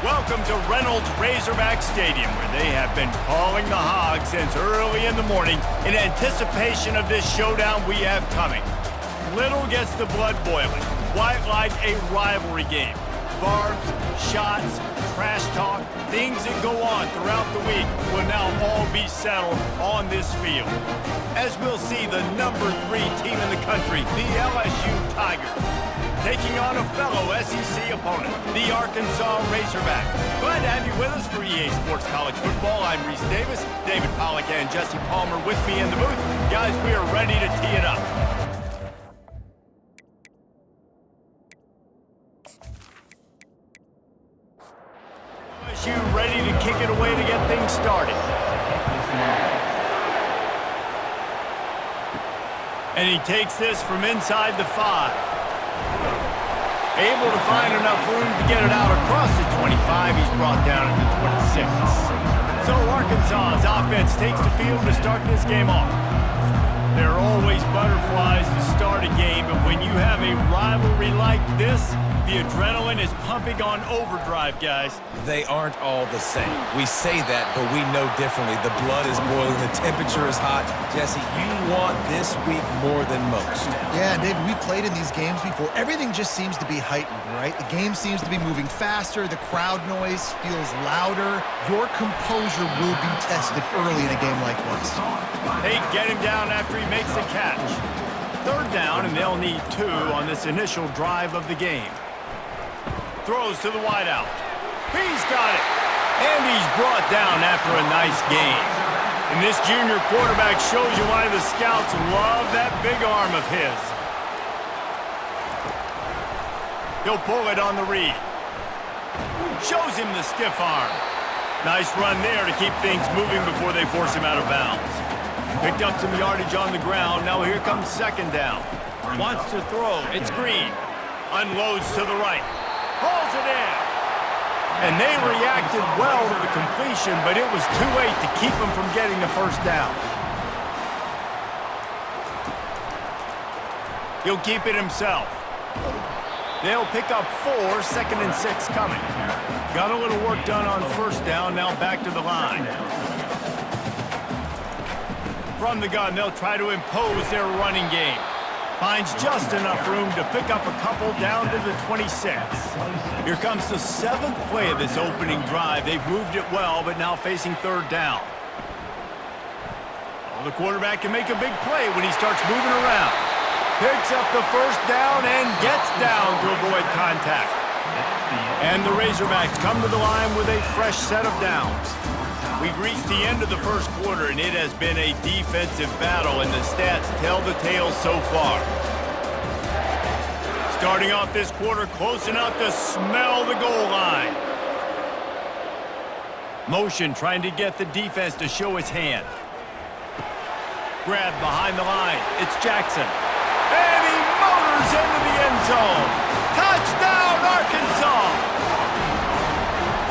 Welcome to Reynolds Razorback Stadium, where they have been calling the Hogs since early in the morning in anticipation of this showdown we have coming. Little gets the blood boiling, quite like a rivalry game. Barbs, shots, trash talk, things that go on throughout the week will now all be settled on this field. As we'll see the number 3 team in the country, the LSU Tigers, taking on a fellow SEC opponent, the Arkansas Razorbacks. Glad to have you with us for EA Sports College Football. I'm Reese Davis, David Pollack and Jesse Palmer with me in the booth. Guys, we are ready to tee it up. LSU ready to kick it away to get things started. And he takes this from inside the 5. Able to find enough room to get it out across the 25. He's brought down at the 26. So Arkansas's offense takes the field to start this game off. There are always butterflies to start a game, but when you have a rivalry like this, the adrenaline is pumping on overdrive, guys. They aren't all the same. We say that, but we know differently. The blood is boiling. The temperature is hot. Jesse, you want this week more than most. Yeah, David, we played in these games before. Everything just seems to be heightened, right? The game seems to be moving faster. The crowd noise feels louder. Your composure will be tested early in a game like this. They get him down after he makes the catch. 3rd down, and they'll need 2 on this initial drive of the game. Throws to the wideout. He's got it. And he's brought down after a nice gain. And this junior quarterback shows you why the scouts love that big arm of his. He'll pull it on the read. Shows him the stiff arm. Nice run there to keep things moving before they force him out of bounds. Picked up some yardage on the ground. Now here comes 2nd down. Wants to throw. It's Green. Unloads to the right. Pulls it in. And they reacted well to the completion, but it was too late to keep them from getting the 1st down. He'll keep it himself. They'll pick up 4, 2nd and 6 coming. Got a little work done on 1st down, now back to the line. From the gun, they'll try to impose their running game. Finds just enough room to pick up a couple down to the 26. Here comes the 7th play of this opening drive. They've moved it well, but now facing 3rd down. Well, the quarterback can make a big play when he starts moving around. Picks up the 1st down and gets down to avoid contact. And the Razorbacks come to the line with a fresh set of downs. We've reached the end of the 1st quarter, and it has been a defensive battle, and the stats tell the tale so far. Starting off this quarter close enough to smell the goal line. Motion trying to get the defense to show his hand. Grab behind the line. It's Jackson. And he motors into the end zone. Touchdown, Arkansas!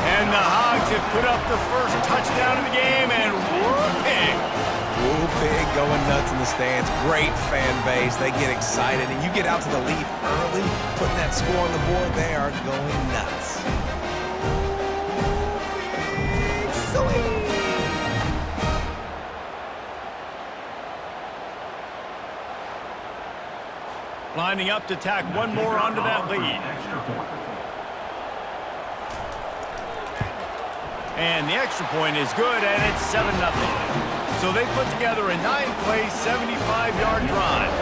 And the Hogs have put up the 1st touchdown of the game, and whooping. Whooping, going nuts in the stands. Great fan base. They get excited, and you get out to the lead early, putting that score on the board. They are going nuts. Lining up to tack one more onto that lead. And the extra point is good, and it's 7-0. So they put together a 9-play, 75-yard drive.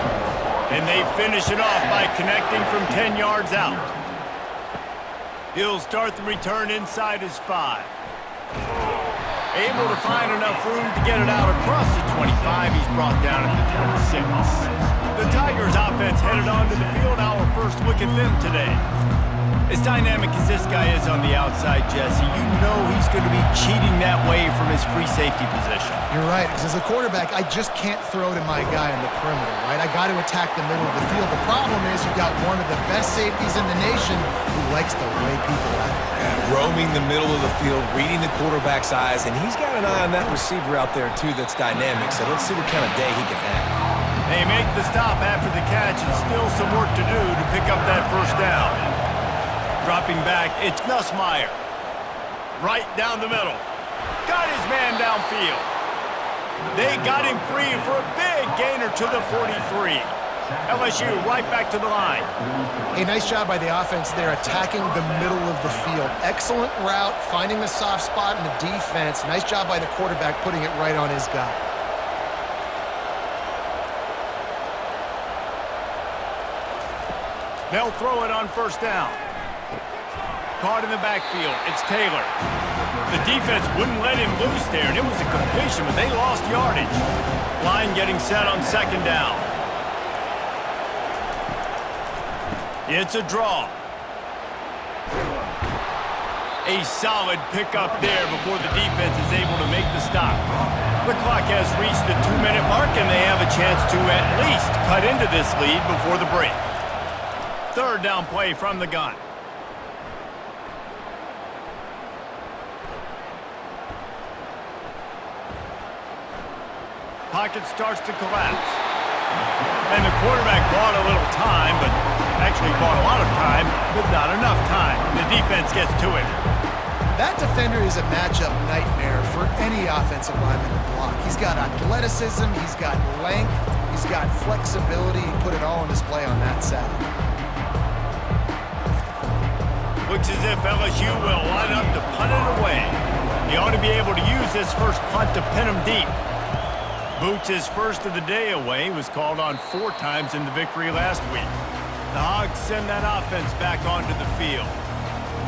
And they finish it off by connecting from 10 yards out. He'll start the return inside his 5. Able to find enough room to get it out across the 25. He's brought down at the 26. The Tigers offense headed onto the field. Our first look at them today. As dynamic as this guy is on the outside, Jesse, you know he's going to be cheating that way from his free safety position. You're right, because as a quarterback, I just can't throw to my guy in the perimeter, right? I got to attack the middle of the field. The problem is you've got one of the best safeties in the nation who likes to lay people out. Roaming the middle of the field, reading the quarterback's eyes, and he's got an eye on that receiver out there, too, that's dynamic. So let's see what kind of day he can have. They make the stop after the catch, and still some work to do to pick up that 1st down. Dropping back, it's Nussmeier. Right down the middle. Got his man downfield. They got him free for a big gainer to the 43. LSU right back to the line. A nice job by the offense there, attacking the middle of the field. Excellent route, finding the soft spot in the defense. Nice job by the quarterback putting it right on his guy. They'll throw it on first down. Caught in the backfield. It's Taylor. The defense wouldn't let him loose there, and it was a completion, but they lost yardage. Line getting set on second down. It's a draw. A solid pickup there before the defense is able to make the stop. The clock has reached the 2-minute mark, and they have a chance to at least cut into this lead before the break. Third down play from the gun. Pocket starts to collapse. And the quarterback bought a little time, but actually bought a lot of time, but not enough time. The defense gets to it. That defender is a matchup nightmare for any offensive lineman to block. He's got athleticism, he's got length, he's got flexibility. He put it all on display on that sack. Looks as if LSU will line up to punt it away. He ought to be able to use this first punt to pin him deep. Boots' first of the day away was called on 4 times in the victory last week. The Hogs send that offense back onto the field.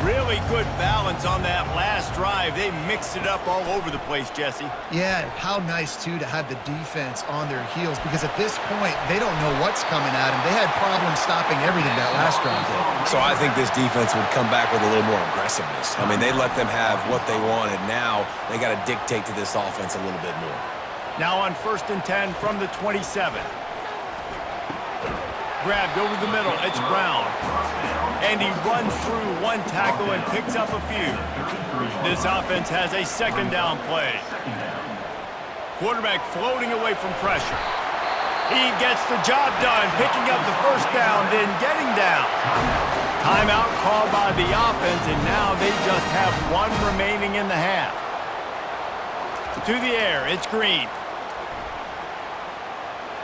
Really good balance on that last drive. They mixed it up all over the place, Jesse. Yeah, how nice, too, to have the defense on their heels, because at this point, they don't know what's coming at them. They had problems stopping everything that last drive did. So I think this defense would come back with a little more aggressiveness. I mean, they let them have what they wanted. Now they got to dictate to this offense a little bit more. Now on 1st and 10 from the 27. Grabbed over the middle. It's Brown. And he runs through 1 tackle and picks up a few. This offense has a second down play. Quarterback floating away from pressure. He gets the job done, picking up the first down, then getting down. Timeout called by the offense, and now they just have 1 remaining in the half. To the air, it's Green.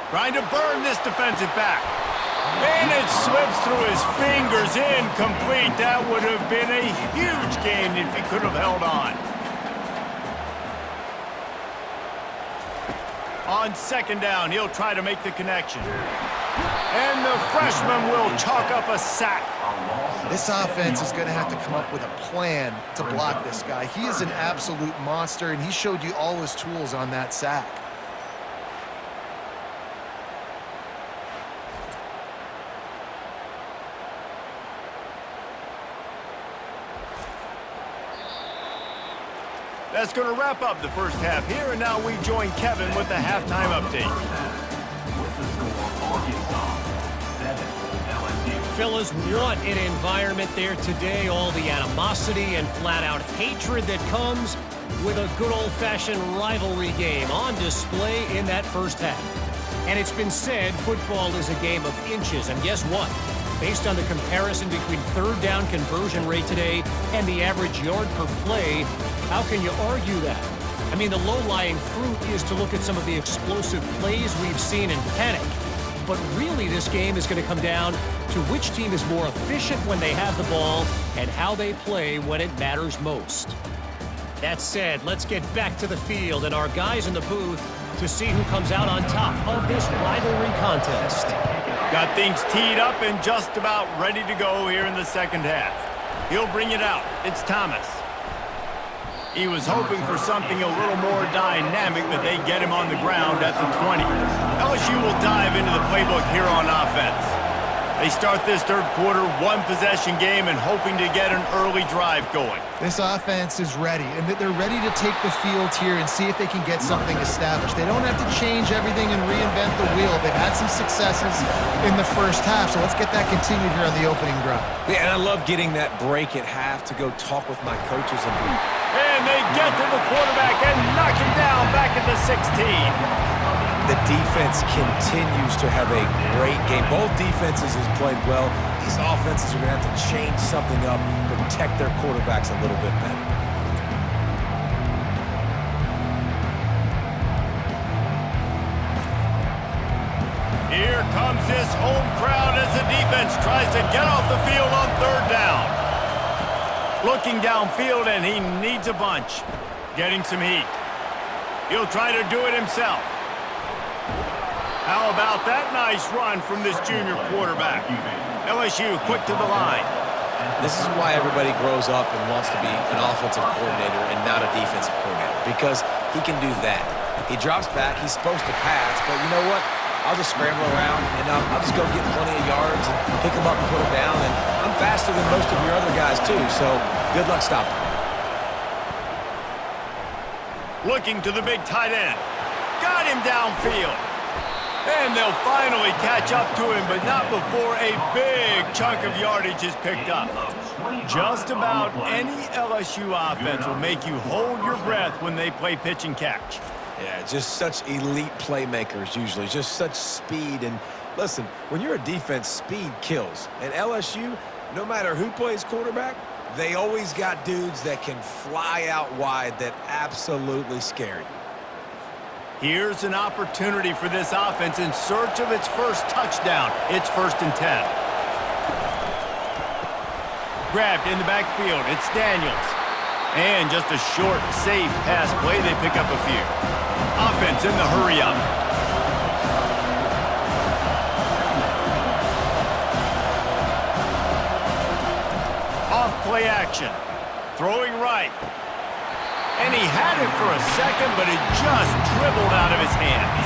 Trying to burn this defensive back. And it slips through his fingers, incomplete. That would have been a huge gain if he could have held on. On second down, he'll try to make the connection. And the freshman will chalk up a sack. This offense is going to have to come up with a plan to block this guy. He is an absolute monster, and he showed you all his tools on that sack. That's going to wrap up the first half here, and now we join Kevin with the halftime update. Fellas, what an environment there today. All the animosity and flat-out hatred that comes with a good old-fashioned rivalry game on display in that first half. And it's been said football is a game of inches, and guess what? Based on the comparison between third down conversion rate today and the average yard per play, how can you argue that? I mean, the low-lying fruit is to look at some of the explosive plays we've seen in panic. But really, this game is going to come down to which team is more efficient when they have the ball and how they play when it matters most. That said, let's get back to the field and our guys in the booth to see who comes out on top of this rivalry contest. Got things teed up and just about ready to go here in the second half. He'll bring it out. It's Thomas. He was hoping for something a little more dynamic, but they get him on the ground at the 20. LSU will dive into the playbook here on offense. They start this third quarter, 1-possession game, and hoping to get an early drive going. This offense is ready, and they're ready to take the field here and see if they can get something established. They don't have to change everything and reinvent the wheel. They've had some successes in the first half, so let's get that continued here on the opening drive. Yeah, and I love getting that break at half to go talk with my coaches. And they get to the quarterback and knock him down back at the 16. The defense continues to have a great game. Both defenses have played well. These offenses are going to have to change something up, protect their quarterbacks a little bit better. Here comes this home crowd as the defense tries to get off the field on third down. Looking downfield, and he needs a bunch. Getting some heat. He'll try to do it himself. How about that nice run from this junior quarterback? LSU quick to the line. This is why everybody grows up and wants to be an offensive coordinator and not a defensive coordinator, because he can do that. He drops back. He's supposed to pass, but you know what? I'll just scramble around, and I'll just go get plenty of yards and pick them up and put them down, and I'm faster than most of your other guys, too, so good luck stopping. Looking to the big tight end. Got him downfield. And they'll finally catch up to him, but not before a big chunk of yardage is picked up. Just about any LSU offense will make you hold your breath when they play pitch and catch. Yeah, just such elite playmakers usually, just such speed. And listen, when you're a defense, speed kills. And LSU, no matter who plays quarterback, they always got dudes that can fly out wide that absolutely scare you. Here's an opportunity for this offense in search of its first touchdown. It's 1st and 10. Grabbed in the backfield. It's Daniels. And just a short, safe pass play. They pick up a few. Offense in the hurry-up. Off play action. Throwing right. And he had it for a second, but it just dribbled out of his hands.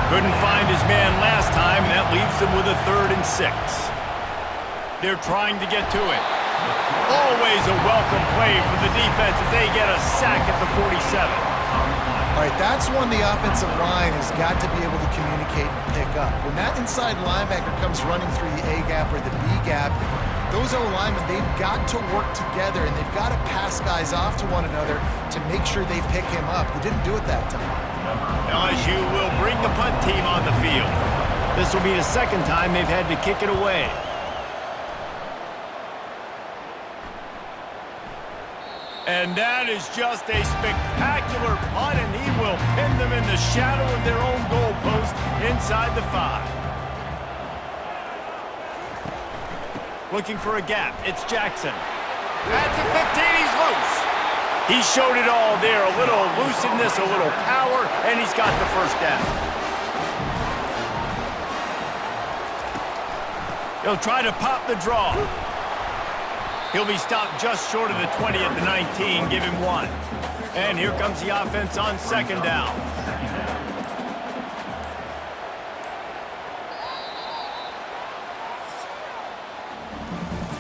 Couldn't find his man last time, and that leaves them with a 3rd and 6. They're trying to get to it. Always a welcome play for the defense as they get a sack at the 47. All right, that's one the offensive line has got to be able to communicate and pick up. When that inside linebacker comes running through the A gap or the B gap, those O-linemen, they've got to work together, and they've got to pass guys off to one another to make sure they pick him up. They didn't do it that time. LSU will bring the punt team on the field. This will be the second time they've had to kick it away. And that is just a spectacular punt, and he will pin them in the shadow of their own goalpost inside the 5. Looking for a gap. It's Jackson. At the 15, he's loose. He showed it all there. A little elusiveness, a little power, and he's got the first down. He'll try to pop the draw. He'll be stopped just short of the 20 at the 19. Give him 1. And here comes the offense on 2nd down.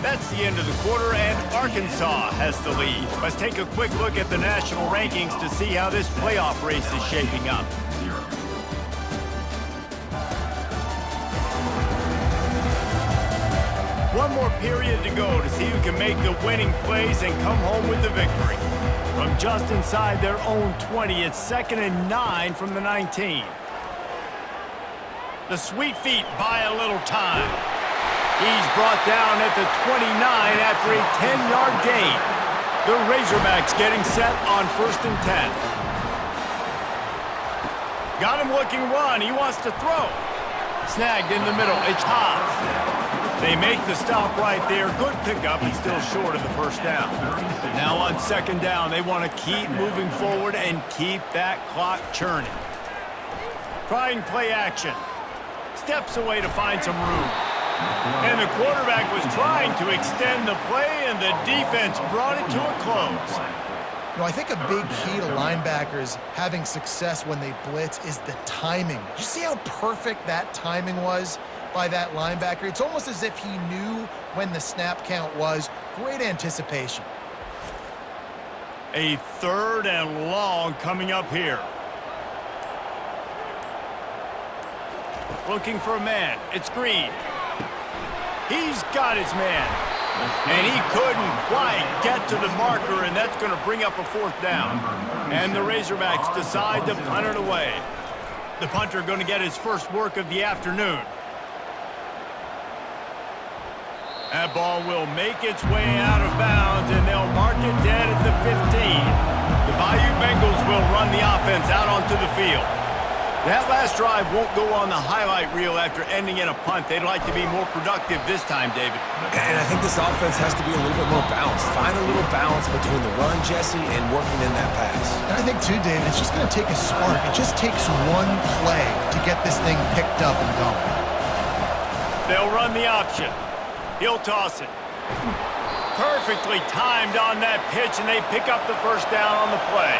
That's the end of the quarter, and Arkansas has the lead. Let's take a quick look at the national rankings to see how this playoff race is shaping up. One more period to go to see who can make the winning plays and come home with the victory. From just inside their own 20, it's 2nd and 9 from the 19. The sweet feet buy a little time. He's brought down at the 29 after a 10-yard gain. The Razorbacks getting set on 1st and 10. Got him looking run. He wants to throw. Snagged in the middle. It's Haas. They make the stop right there. Good pickup. He's still short of the first down. Now on 2nd down, they want to keep moving forward and keep that clock churning. Trying play action. Steps away to find some room. And the quarterback was trying to extend the play, and the defense brought it to a close. You know, I think a big key to linebackers having success when they blitz is the timing. Did you see how perfect that timing was by that linebacker? It's almost as if he knew when the snap count was. Great anticipation. A 3rd and long coming up here. Looking for a man. It's Green. He's got his man. And he couldn't quite get to the marker, and that's going to bring up a 4th down. And the Razorbacks decide to punt it away. The punter going to get his first work of the afternoon. That ball will make its way out of bounds, and they'll mark it dead at the 15. The Bayou Bengals will run the offense out onto the field. That last drive won't go on the highlight reel after ending in a punt. They'd like to be more productive this time, David. And I think this offense has to be a little bit more balanced. Find a little balance between the run, Jesse, and working in that pass. And I think, too, David, it's just going to take a spark. It just takes one play to get this thing picked up and going. They'll run the option. He'll toss it. Perfectly timed on that pitch, and they pick up the first down on the play.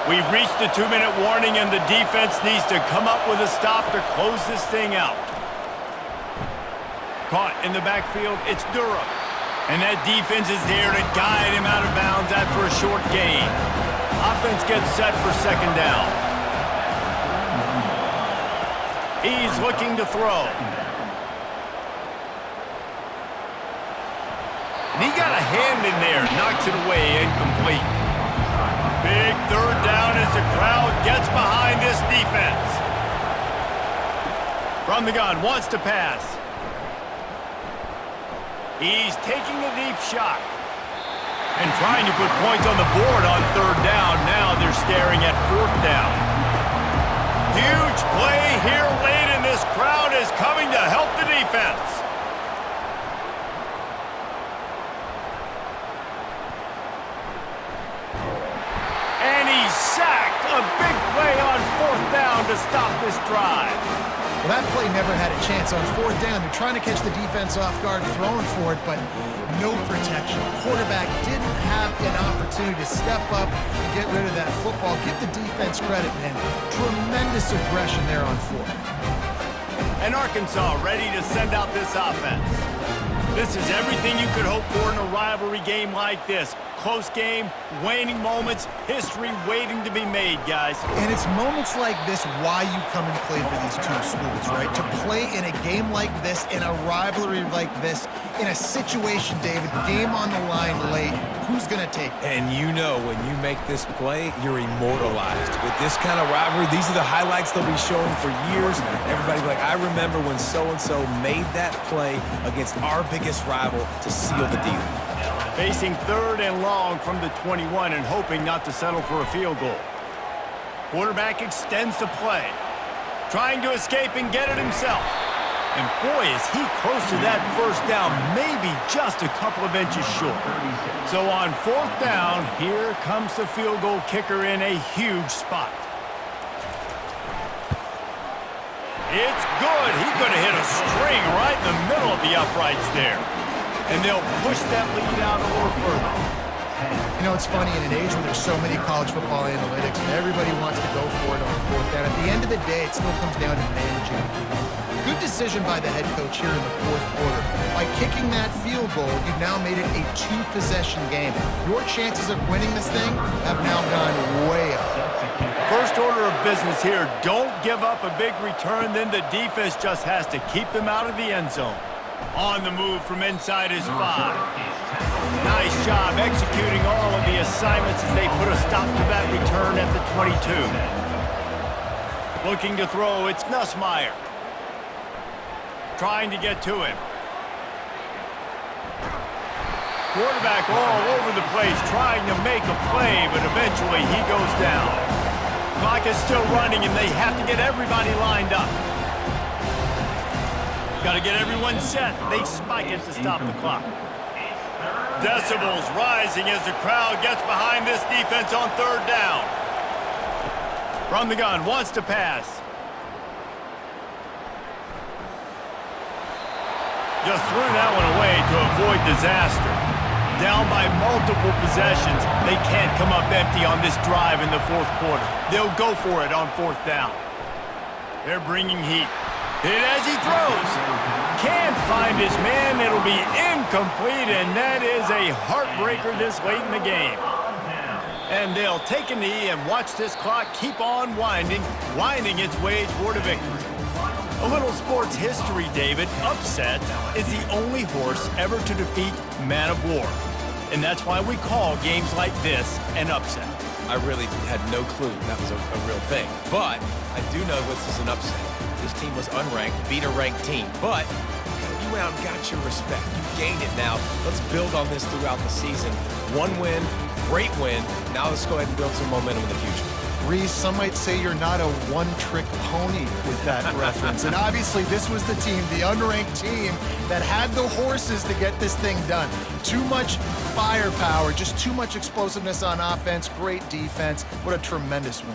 We've reached the 2-minute warning, and the defense needs to come up with a stop to close this thing out. Caught in the backfield, it's Durham. And that defense is there to guide him out of bounds after a short gain. Offense gets set for second down. He's looking to throw. And he got a hand in there, knocks it away, incomplete. Big third down as the crowd gets behind this defense. From the gun, wants to pass. He's taking a deep shot. And trying to put points on the board on third down. Now they're staring at fourth down. Huge play here late, and this crowd is coming to help the defense. Sacked. A big play on fourth down to stop this drive. Well, that play never had a chance. On fourth down, they're trying to catch the defense off guard, throwing for it, but no protection. Quarterback didn't have an opportunity to step up and get rid of that football. Give the defense credit, man. Tremendous aggression there on fourth. And Arkansas ready to send out this offense. This is everything you could hope for in a rivalry game like this. Close game, waning moments, history waiting to be made, guys. And it's moments like this why you come and play for these two schools, right? To play in a game like this, in a rivalry like this, in a situation, David, game on the line late, who's going to take it? And you know when you make this play, you're immortalized. With this kind of rivalry, these are the highlights they'll be showing for years. Everybody be like, I remember when so-and-so made that play against our biggest rival to seal the deal. Facing third and long from the 21 and hoping not to settle for a field goal. Quarterback extends the play. Trying to escape and get it himself. And boy, is he close to that first down, maybe just a couple of inches short. So on fourth down, here comes the field goal kicker in a huge spot. It's good. He could have hit a string right in the middle of the uprights there. And they'll push that lead out a little further. You know, it's funny, in an age where there's so many college football analytics and everybody wants to go for it on fourth down, at the end of the day, it still comes down to managing. Good decision by the head coach here in the fourth quarter. By kicking that field goal, you've now made it a two-possession game. Your chances of winning this thing have now gone way up. First order of business here, don't give up a big return, then the defense just has to keep them out of the end zone. On the move from inside his 5. Nice job executing all of the assignments as they put a stop to that return at the 22. Looking to throw, it's Nussmeier. Trying to get to him. Quarterback all over the place trying to make a play, but eventually he goes down. Clock is still running and they have to get everybody lined up. Got to get everyone set. They spike it to stop the clock. Decibels rising as the crowd gets behind this defense on third down. From the gun, wants to pass. Just threw that one away to avoid disaster. Down by multiple possessions, they can't come up empty on this drive in the fourth quarter. They'll go for it on fourth down. They're bringing heat. Hit as he throws. Can't find his man. It'll be incomplete, and that is a heartbreaker this late in the game. And they'll take a knee and watch this clock keep on winding its way toward a victory. A little sports history, David. Upset is the only horse ever to defeat Man of War. And that's why we call games like this an upset. I really had no clue that was a real thing. But I do know this is an upset. This team was unranked, beat a ranked team. But you went out and got your respect. You gained it now. Let's build on this throughout the season. One win, great win. Now let's go ahead and build some momentum in the future. Reese, some might say you're not a one-trick pony with that reference. And obviously, this was the team, the unranked team, that had the horses to get this thing done. Too much firepower, just too much explosiveness on offense, great defense. What a tremendous win.